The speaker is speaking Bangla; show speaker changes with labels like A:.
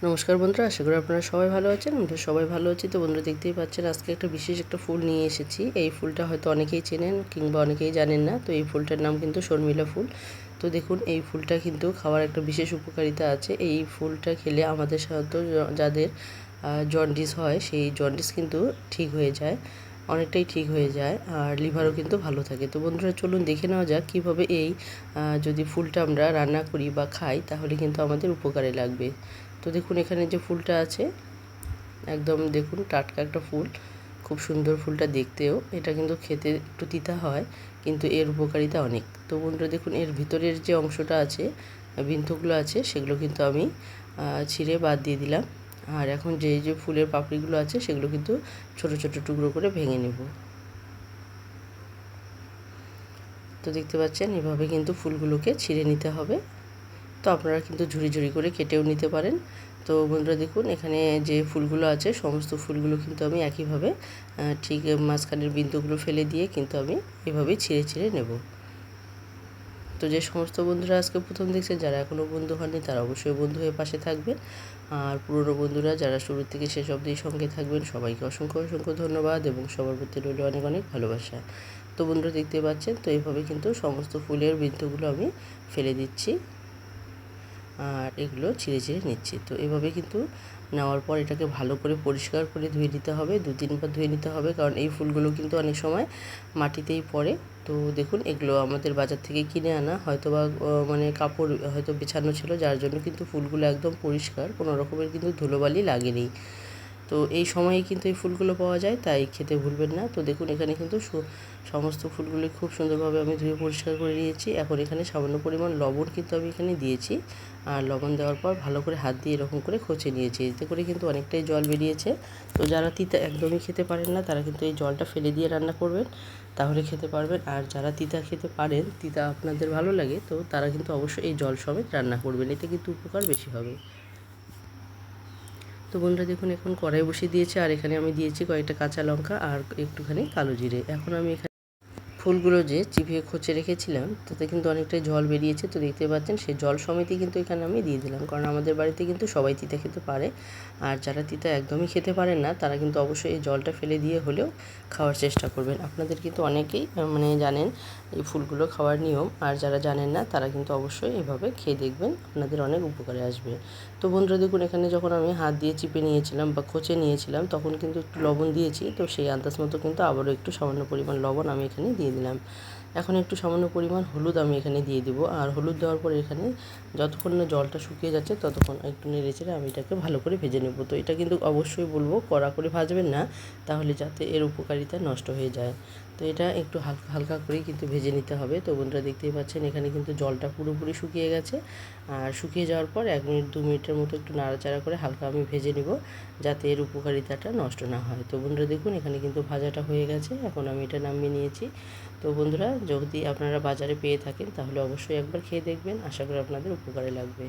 A: নমস্কার বন্ধুরা, আশা করি আপনারা সবাই ভালো আছেন। আমরা সবাই ভালো আছি। তো বন্ধুরা দেখতেই পাচ্ছেন আজকে একটা বিশেষ একটা ফুল নিয়ে এসেছি। এই ফুলটা হয়তো অনেকেই চেনেন কিংবা অনেকেই জানেন না। তো এই ফুলটার নাম কিন্তু শর্মিলা ফুল। তো দেখুন এই ফুলটা কিন্তু খাওয়ার একটা বিশেষ উপকারিতা আছে। এই ফুলটা খেলে আমাদের সাধারণত যাদের জন্ডিস হয় সেই জন্ডিস কিন্তু ঠিক হয়ে যায়, অনেকটাই ঠিক হয়ে যায়, আর লিভারও কিন্তু ভালো থাকে। তো বন্ধুরা চলুন দেখে নেওয়া যাক কীভাবে এই যদি ফুলটা আমরা রান্না করি বা খাই তাহলে কিন্তু আমাদের উপকারে লাগবে। তো দেখুন এখানে যে ফুলটা আছে একদম দেখুন টাটকা একটা ফুল, খুব সুন্দর ফুলটা দেখতেও। এটা কিন্তু খেতে একটু তিতা হয় কিন্তু এর উপকারিতা অনেক। তো বন্ধুরা দেখুন এর ভিতরের যে অংশটা আছে, বিন্দুগুলো আছে, সেগুলো কিন্তু আমি ছিঁড়ে বাদ দিয়ে দিলাম। আর এখন যে ফুলের পাপড়িগুলো আছে সেগুলো কিন্তু ছোট ছোট টুকরো করে ভেঙে নেব। তো দেখতে পাচ্ছেন এভাবে কিন্তু ফুলগুলোকে ছিঁড়ে নিতে হবে। তো আপনারা কিন্তু ঝুরি ঝুরি করে কেটেও নিতে পারেন। তো বন্ধুরা দেখুন এখানে যে ফুলগুলো আছে সমস্ত ফুলগুলো কিন্তু আমি একইভাবে ঠিক মাঝখানের বিন্দুগুলো ফেলে দিয়ে কিন্তু আমি এভাবেই ছিঁড়ে ছিঁড়ে নেব। তো যে সমস্ত বন্ধুরা আজকে প্রথম দেখছেন, যারা এখনও বন্ধু হননি তারা অবশ্যই বন্ধু হয়ে পাশে থাকবেন। আর পুরনো বন্ধুরা যারা শুরু থেকে শেষ অবধি সঙ্গে থাকবেন সবাইকে অসংখ্য অসংখ্য ধন্যবাদ এবং সবার প্রতি রইল অনেক অনেক ভালোবাসা। তো বন্ধুরা দেখতে পাচ্ছেন তো এইভাবে কিন্তু সমস্ত ফুলের বিন্দুগুলো আমি ফেলে দিচ্ছি আর এগুলো ছিঁড়ে ছিঁড়ে নিচ্ছি। তো এভাবে কিন্তু নেওয়ার পর এটাকে ভালো করে পরিষ্কার করে ধুয়ে নিতে হবে, 2-3 বার ধুয়ে নিতে হবে, কারণ এই ফুলগুলো কিন্তু অনেক সময় মাটিতেই পড়ে। তো দেখুন এগুলো আমাদের বাজার থেকে কিনে আনা, হয়তো বা মানে কাপড় হয়তো বিছানো ছিল, যার জন্য কিন্তু ফুলগুলো একদম পরিষ্কার, কোনো রকমের কিন্তু ধুলোবালি লাগেনি। তো এই সময়ে কিন্তু এই ফুলগুলো পাওয়া যায়, তাই খেতে ভুলবেন না। তো দেখুন এখানে কিন্তু সমস্ত ফুলগুলি খুব সুন্দরভাবে আমি ধুয়ে পরিষ্কার করে নিয়েছি। এখন এখানে সামান্য পরিমাণ লবণ কিন্তু আমি এখানে দিয়েছি, আর লবণ দেওয়ার পর ভালো করে হাত দিয়ে এরকম করে খচে নিয়েছি। এতে করে কিন্তু অনেকটাই জল বেরিয়েছে। তো যারা তিতা একদমই খেতে পারেন না তারা কিন্তু এই জলটা ফেলে দিয়ে রান্না করবেন, তাহলে খেতে পারবেন। আর যারা তিতা খেতে পারেন, তিতা আপনাদের ভালো লাগে, তো তারা কিন্তু অবশ্যই এই জল সমেত রান্না করবেন, এতে কিন্তু উপকার বেশি হবে। তো বন্ধুরা দেখুন এখন কড়াই বসিয়ে দিয়েছি, আর এখানে আমি দিয়েছি কয়েকটা কাঁচা লঙ্কা আর একটুখানি কালো জিরে। এখন আমি এখানে ফুলগুলো যে চিবিয়ে খচে রেখেছিলাম তাতে কিন্তু অনেকটাই জল বেরিয়েছে। তো দেখতে পাচ্ছেন সেই জল সমেতই কিন্তু এখানে আমি দিয়ে দিলাম, কারণ আমাদের বাড়িতে কিন্তু সবাই তিতা খেতে পারে। আর যারা তিতা একদমই খেতে পারেন না তারা কিন্তু অবশ্যই এই জলটা ফেলে দিয়ে হলেও খাওয়ার চেষ্টা করবেন। আপনাদের কিন্তু অনেকেই মানে জানেন এই ফুলগুলো খাওয়ার নিয়ম, আর যারা জানেন না তারা কিন্তু অবশ্যই এভাবে খেয়ে দেখবেন, আপনাদের অনেক উপকারে আসবে। তো বন্ধুরা দেখুন এখানে যখন আমি হাত দিয়ে চিপে নিয়েছিলাম বা খচে নিয়েছিলাম তখন কিন্তু একটু লবণ দিয়েছি। তো সেই আন্দাজ মতো কিন্তু আবারও একটু সামান্য পরিমাণ লবণ আমি এখানে দিয়ে দিলাম। এখন একটু সামান্য পরিমাণ হলুদ আমি এখানে দিয়ে দিব, আর হলুদ দেওয়ার পরে এখানে যতক্ষণ না জলটা শুকিয়ে যাচ্ছে ততক্ষণ একটু নেড়ে চেড়ে আমি এটাকে ভালো করে ভেজে নেব। তো এটা কিন্তু অবশ্যই বলবো কড়া করে ভাজবেন না, তাহলে যাতে এর উপকারিতা নষ্ট হয়ে যায়। তো এটা একটু হালকা হালকা করেই কিন্তু ভেজে নিতে হবে। তো বন্ধুরা দেখতেই পাচ্ছেন এখানে কিন্তু জলটা পুরোপুরি শুকিয়ে গেছে, আর শুকিয়ে যাওয়ার পর 1 মিনিট 2 মিনিটের মতো একটু নাড়াচাড়া করে হালকা আমি ভেজে নিব, যাতে এর উপকারিতাটা নষ্ট না হয়। তো বন্ধুরা দেখুন এখানে কিন্তু ভাজাটা হয়ে গেছে, এখন আমি এটা নামিয়ে নিয়েছি। তো বন্ধুরা যদি আপনারা বাজারে পেয়ে থাকেন তাহলে অবশ্যই একবার খেয়ে দেখবেন, আশা করি আপনাদের উপকারে লাগবে।